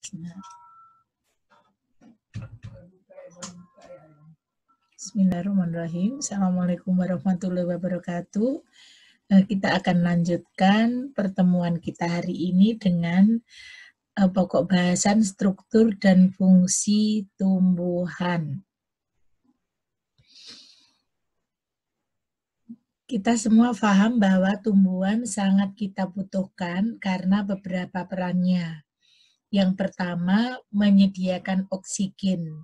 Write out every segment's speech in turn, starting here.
Bismillahirrahmanirrahim. Assalamualaikum warahmatullahi wabarakatuh. Kita akan lanjutkan pertemuan kita hari ini dengan pokok bahasan struktur dan fungsi tumbuhan. Kita semua paham bahwa tumbuhan sangat kita butuhkan karena beberapa perannya. Yang pertama, menyediakan oksigen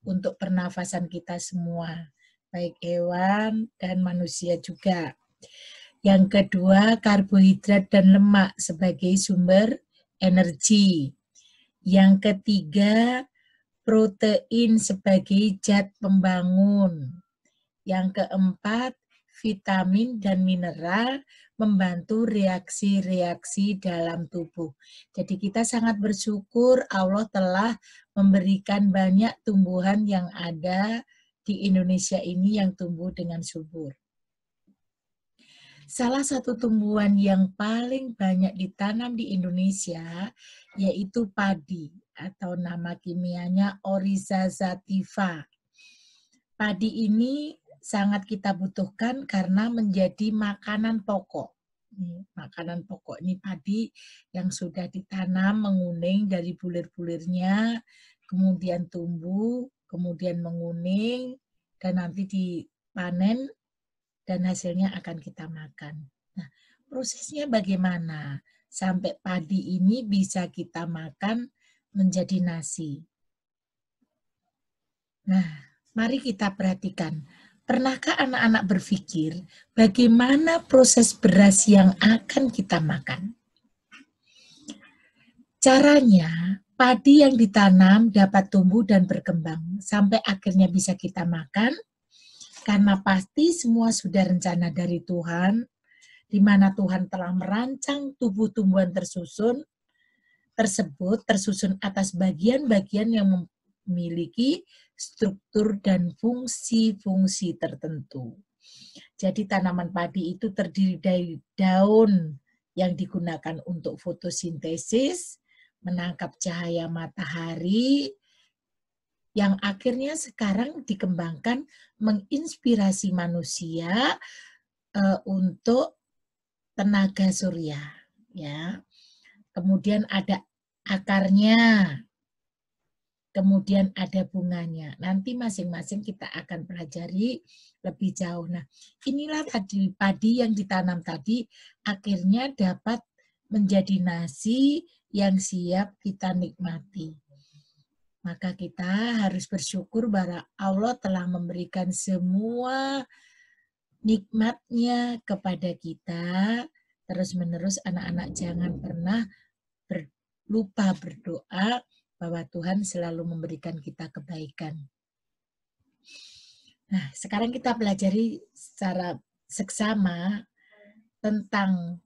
untuk pernafasan kita semua, baik hewan dan manusia juga. Yang kedua, karbohidrat dan lemak sebagai sumber energi. Yang ketiga, protein sebagai zat pembangun. Yang keempat, vitamin dan mineral membantu reaksi-reaksi dalam tubuh. Jadi kita sangat bersyukur Allah telah memberikan banyak tumbuhan yang ada di Indonesia ini yang tumbuh dengan subur. Salah satu tumbuhan yang paling banyak ditanam di Indonesia yaitu padi atau nama kimianya Oryza sativa. Padi ini sangat kita butuhkan karena menjadi makanan pokok. Makanan pokok ini padi yang sudah ditanam menguning dari bulir-bulirnya, kemudian tumbuh, kemudian menguning, dan nanti dipanen dan hasilnya akan kita makan. Nah, prosesnya bagaimana sampai padi ini bisa kita makan menjadi nasi? Nah, mari kita perhatikan. Pernahkah anak-anak berpikir bagaimana proses beras yang akan kita makan? Caranya, padi yang ditanam dapat tumbuh dan berkembang sampai akhirnya bisa kita makan, karena pasti semua sudah rencana dari Tuhan, di mana Tuhan telah merancang tubuh tumbuhan tersusun atas bagian-bagian yang memiliki struktur dan fungsi-fungsi tertentu. Jadi tanaman padi itu terdiri dari daun yang digunakan untuk fotosintesis, menangkap cahaya matahari, yang akhirnya sekarang dikembangkan menginspirasi manusia untuk tenaga surya. Ya. Kemudian ada akarnya, kemudian ada bunganya. Nanti masing-masing kita akan pelajari lebih jauh. Nah, inilah tadi padi yang ditanam tadi akhirnya dapat menjadi nasi yang siap kita nikmati. Maka kita harus bersyukur bahwa Allah telah memberikan semua nikmatnya kepada kita. Terus-menerus anak-anak jangan pernah lupa berdoa bahwa Tuhan selalu memberikan kita kebaikan. Nah, sekarang kita pelajari secara seksama tentang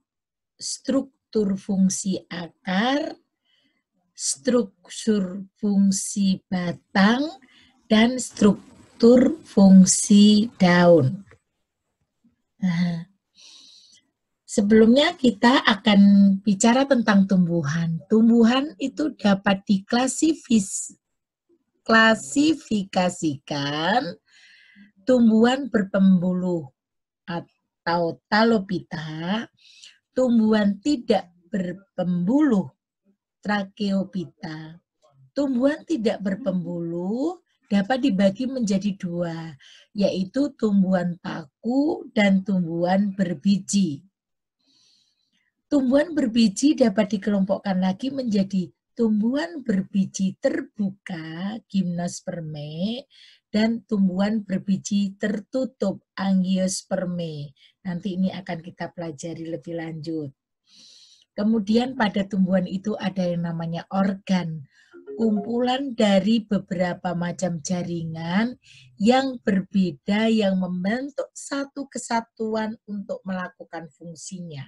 struktur fungsi akar, struktur fungsi batang, dan struktur fungsi daun. Nah, sebelumnya kita akan bicara tentang tumbuhan. Tumbuhan itu dapat diklasifikasikan tumbuhan berpembuluh atau talopita, tumbuhan tidak berpembuluh tracheopita. Tumbuhan tidak berpembuluh dapat dibagi menjadi dua, yaitu tumbuhan paku dan tumbuhan berbiji. Tumbuhan berbiji dapat dikelompokkan lagi menjadi tumbuhan berbiji terbuka, gimnospermae, dan tumbuhan berbiji tertutup, angiospermae. Nanti ini akan kita pelajari lebih lanjut. Kemudian pada tumbuhan itu ada yang namanya organ, kumpulan dari beberapa macam jaringan yang berbeda yang membentuk satu kesatuan untuk melakukan fungsinya.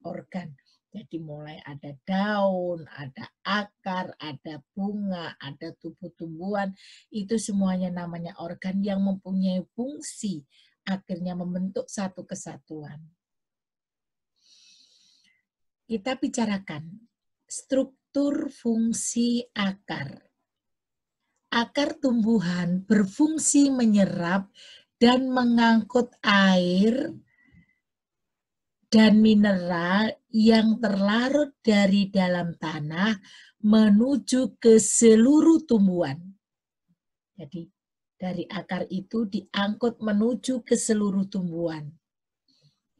Organ. Jadi mulai ada daun, ada akar, ada bunga, ada tubuh tumbuhan, itu semuanya namanya organ yang mempunyai fungsi, akhirnya membentuk satu kesatuan. Kita bicarakan struktur fungsi akar. Akar tumbuhan berfungsi menyerap dan mengangkut air dan mineral yang terlarut dari dalam tanah menuju ke seluruh tumbuhan. Jadi dari akar itu diangkut menuju ke seluruh tumbuhan.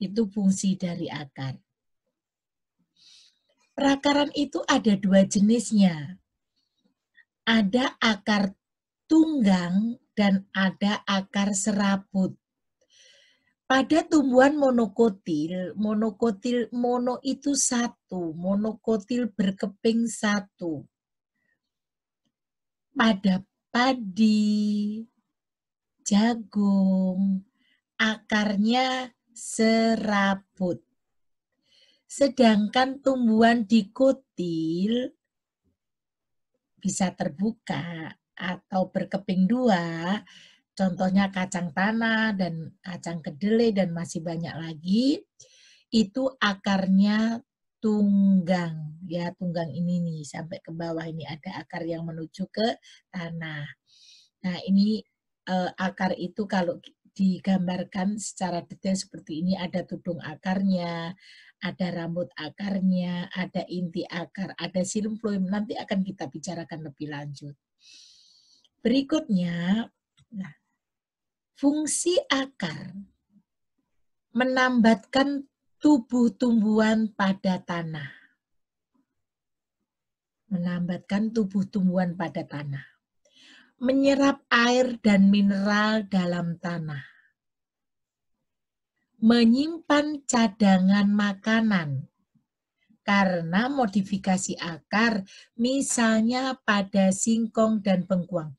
Itu fungsi dari akar. Perakaran itu ada dua jenisnya. Ada akar tunggang dan ada akar serabut. Pada tumbuhan monokotil mono itu satu, monokotil berkeping satu. Pada padi, jagung, akarnya serabut. Sedangkan tumbuhan dikotil bisa terbuka atau berkeping dua, contohnya kacang tanah dan kacang kedelai dan masih banyak lagi, itu akarnya tunggang. Ya, tunggang ini nih sampai ke bawah ini ada akar yang menuju ke tanah. Nah, ini akar itu kalau digambarkan secara detail seperti ini, ada tudung akarnya, ada rambut akarnya, ada inti akar, ada xilem phloem. Nanti akan kita bicarakan lebih lanjut. Berikutnya, nah, fungsi akar menambatkan tubuh tumbuhan pada tanah. Menambatkan tubuh tumbuhan pada tanah. Menyerap air dan mineral dalam tanah. Menyimpan cadangan makanan. Karena modifikasi akar, misalnya pada singkong dan bengkuang.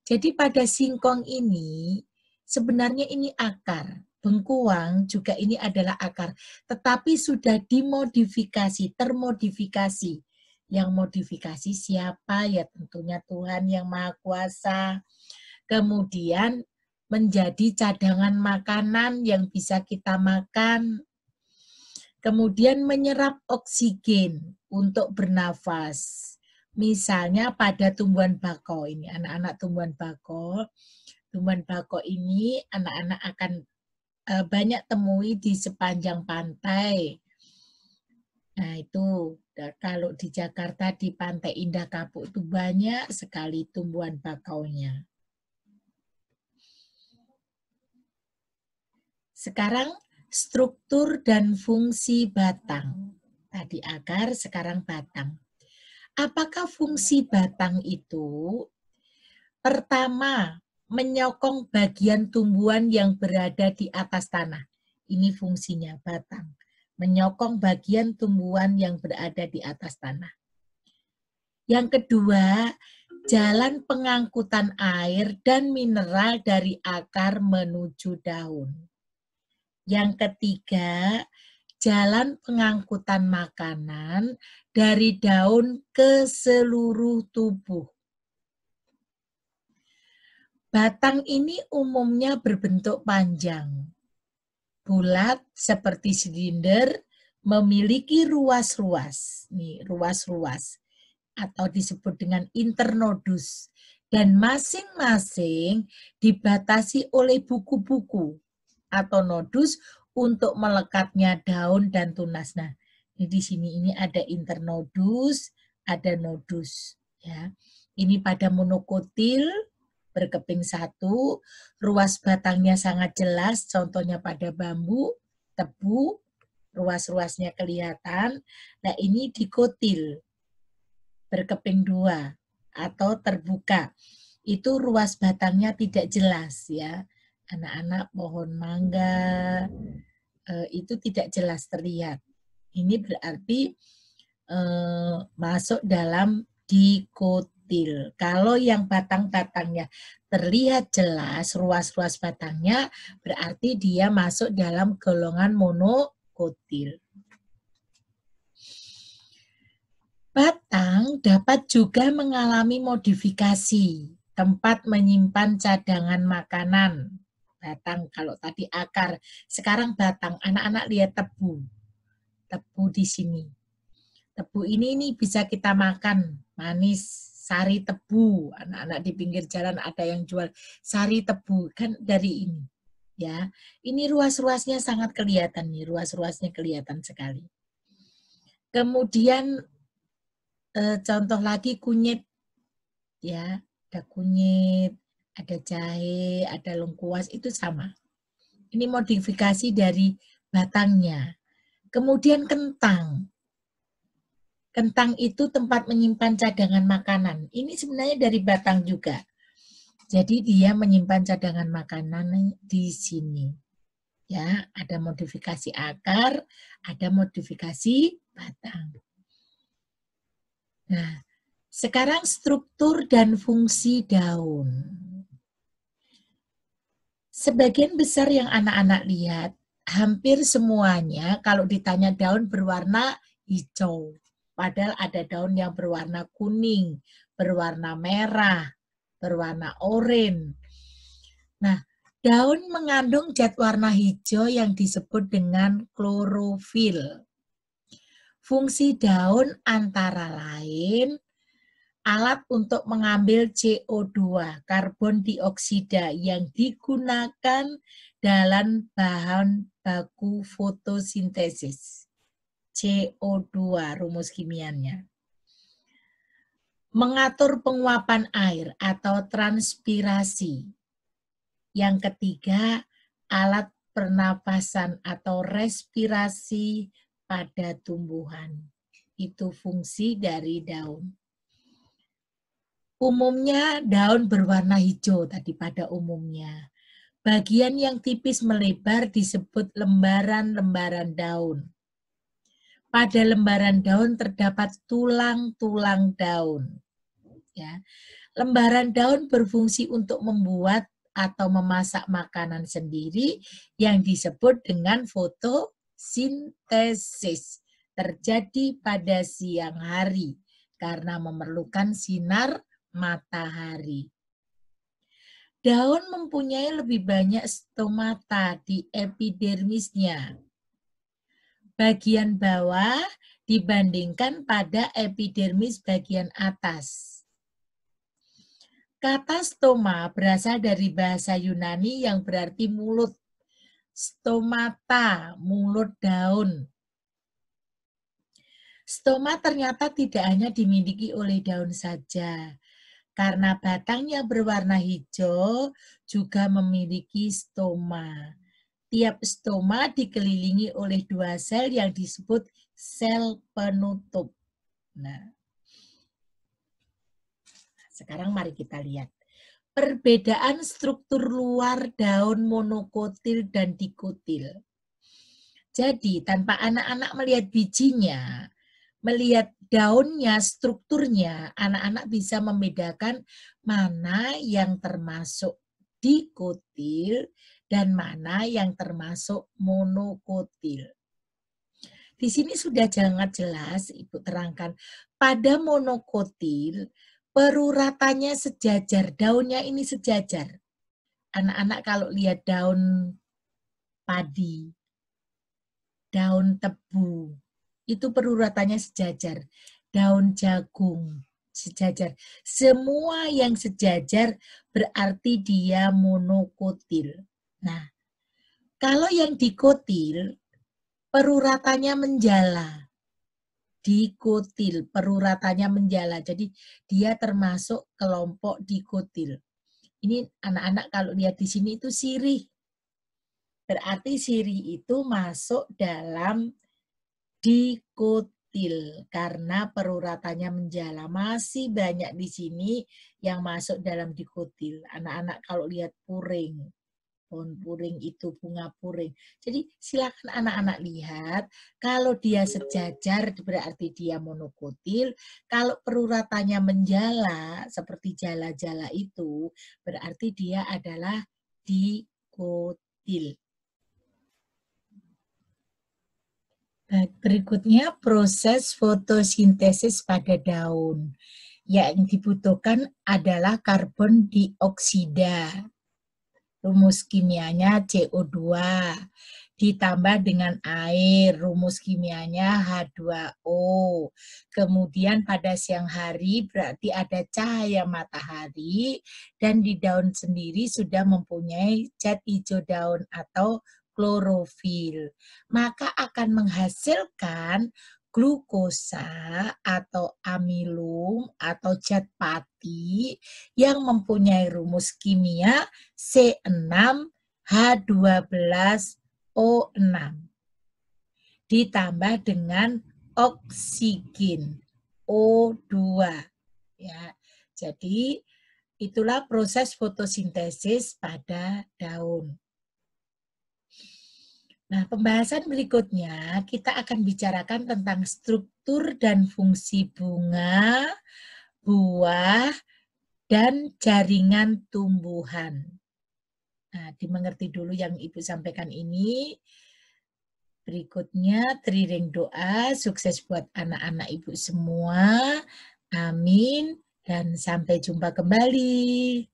Jadi pada singkong ini, sebenarnya ini akar. Bengkuang juga ini adalah akar. Tetapi sudah dimodifikasi, termodifikasi. Yang modifikasi siapa? Ya tentunya Tuhan yang Maha Kuasa. Kemudian menjadi cadangan makanan yang bisa kita makan. Kemudian menyerap oksigen untuk bernafas. Misalnya pada tumbuhan bakau ini, anak-anak tumbuhan bakau ini anak-anak akan banyak temui di sepanjang pantai. Nah itu kalau di Jakarta di Pantai Indah Kapuk itu banyak sekali tumbuhan bakaunya. Sekarang struktur dan fungsi batang. Tadi akar, sekarang batang. Apakah fungsi batang itu? Pertama, menyokong bagian tumbuhan yang berada di atas tanah. Ini fungsinya batang. Menyokong bagian tumbuhan yang berada di atas tanah. Yang kedua, jalan pengangkutan air dan mineral dari akar menuju daun. Yang ketiga, jalan pengangkutan makanan dari daun ke seluruh tubuh. Batang ini umumnya berbentuk panjang, bulat seperti silinder, memiliki ruas-ruas. Nih, ruas-ruas atau disebut dengan internodus. Dan masing-masing dibatasi oleh buku-buku atau nodus untuk melekatnya daun dan tunas. Nah, di sini ini ada internodus, ada nodus. Ya, ini pada monokotil berkeping satu, ruas batangnya sangat jelas, contohnya pada bambu, tebu, ruas-ruasnya kelihatan. Nah, ini dikotil, berkeping dua atau terbuka. Itu ruas batangnya tidak jelas ya. Anak-anak pohon mangga itu tidak jelas terlihat. Ini berarti masuk dalam dikotil. Kalau yang batang-batangnya terlihat jelas, ruas-ruas batangnya, berarti dia masuk dalam golongan monokotil. Batang dapat juga mengalami modifikasi, tempat menyimpan cadangan makanan. Batang, kalau tadi akar, sekarang batang. Anak-anak lihat tebu. Tebu di sini. Tebu ini bisa kita makan, manis, sari tebu. Anak-anak di pinggir jalan ada yang jual sari tebu, kan dari ini. Ya, ini ruas-ruasnya sangat kelihatan nih, ruas-ruasnya kelihatan sekali. Kemudian contoh lagi kunyit, ya, ada kunyit, ada jahe, ada lengkuas, itu sama. Ini modifikasi dari batangnya. Kemudian kentang. Kentang itu tempat menyimpan cadangan makanan. Ini sebenarnya dari batang juga. Jadi dia menyimpan cadangan makanan di sini. Ya, ada modifikasi akar, ada modifikasi batang. Nah, sekarang struktur dan fungsi daun. Sebagian besar yang anak-anak lihat, hampir semuanya kalau ditanya daun berwarna hijau. Padahal ada daun yang berwarna kuning, berwarna merah, berwarna oranye. Nah, daun mengandung zat warna hijau yang disebut dengan klorofil. Fungsi daun antara lain alat untuk mengambil CO2, karbon dioksida yang digunakan dalam bahan baku fotosintesis. CO2 rumus kimianya. Mengatur penguapan air atau transpirasi. Yang ketiga, alat pernapasan atau respirasi pada tumbuhan. Itu fungsi dari daun. Umumnya daun berwarna hijau tadi pada umumnya. Bagian yang tipis melebar disebut lembaran-lembaran daun. Pada lembaran daun terdapat tulang-tulang daun. Ya. Lembaran daun berfungsi untuk membuat atau memasak makanan sendiri yang disebut dengan fotosintesis. Terjadi pada siang hari karena memerlukan sinar matahari. Daun mempunyai lebih banyak stomata di epidermisnya, bagian bawah dibandingkan pada epidermis bagian atas. Kata stoma berasal dari bahasa Yunani yang berarti mulut. Stomata, mulut daun. Stoma ternyata tidak hanya dimiliki oleh daun saja. Karena batangnya berwarna hijau, juga memiliki stoma. Tiap stoma dikelilingi oleh 2 sel yang disebut sel penutup. Nah, sekarang mari kita lihat. Perbedaan struktur luar daun monokotil dan dikotil. Jadi, tanpa anak-anak melihat bijinya, melihat daunnya, strukturnya, anak-anak bisa membedakan mana yang termasuk dikotil dan mana yang termasuk monokotil. Di sini sudah sangat jelas Ibu terangkan. Pada monokotil, peruratannya sejajar, daunnya ini sejajar. Anak-anak kalau lihat daun padi, daun tebu, itu peruratannya sejajar. Daun jagung, sejajar. Semua yang sejajar berarti dia monokotil. Nah, kalau yang dikotil, peruratannya menjala. Dikotil, peruratannya menjala. Jadi dia termasuk kelompok dikotil. Ini anak-anak kalau lihat di sini itu sirih. Berarti sirih itu masuk dalam dikotil karena peruratannya menjala. Masih banyak di sini yang masuk dalam dikotil. Anak-anak kalau lihat puring, pohon puring itu bunga puring. Jadi silakan anak-anak lihat, kalau dia sejajar berarti dia monokotil, kalau peruratannya menjala seperti jala-jala itu berarti dia adalah dikotil. Berikutnya proses fotosintesis pada daun. Yang dibutuhkan adalah karbon dioksida. Rumus kimianya CO2 ditambah dengan air, rumus kimianya H2O. Kemudian pada siang hari berarti ada cahaya matahari dan di daun sendiri sudah mempunyai zat hijau daun atau klorofil. Maka akan menghasilkan glukosa atau amilum atau zat pati yang mempunyai rumus kimia C6H12O6 ditambah dengan oksigen O2 ya. Jadi itulah proses fotosintesis pada daun. Nah, pembahasan berikutnya kita akan bicarakan tentang struktur dan fungsi bunga, buah, dan jaringan tumbuhan. Nah, dimengerti dulu yang Ibu sampaikan ini. Berikutnya, teriring doa, sukses buat anak-anak Ibu semua. Amin, dan sampai jumpa kembali.